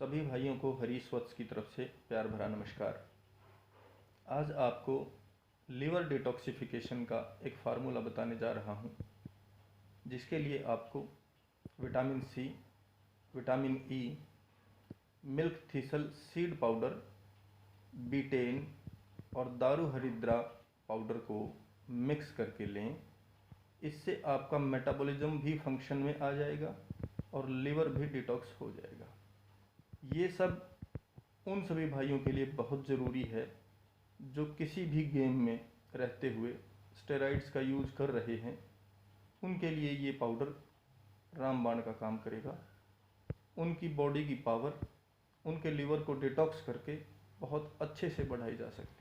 सभी भाइयों को हरीश वत्स की तरफ से प्यार भरा नमस्कार। आज आपको लीवर डिटॉक्सिफिकेशन का एक फार्मूला बताने जा रहा हूँ, जिसके लिए आपको vitamin C, vitamin E, milk thistle seed powder, betaine और दारू हरिद्रा पाउडर को मिक्स करके लें। इससे आपका मेटाबॉलिज्म भी फंक्शन में आ जाएगा और लीवर भी डिटॉक्स हो जाएगा। ये सब उन सभी भाइयों के लिए बहुत ज़रूरी है जो किसी भी गेम में रहते हुए स्टेरॉइड्स का यूज़ कर रहे हैं। उनके लिए ये पाउडर रामबाण का काम करेगा। उनकी बॉडी की पावर उनके लीवर को डिटॉक्स करके बहुत अच्छे से बढ़ाई जा सकती है।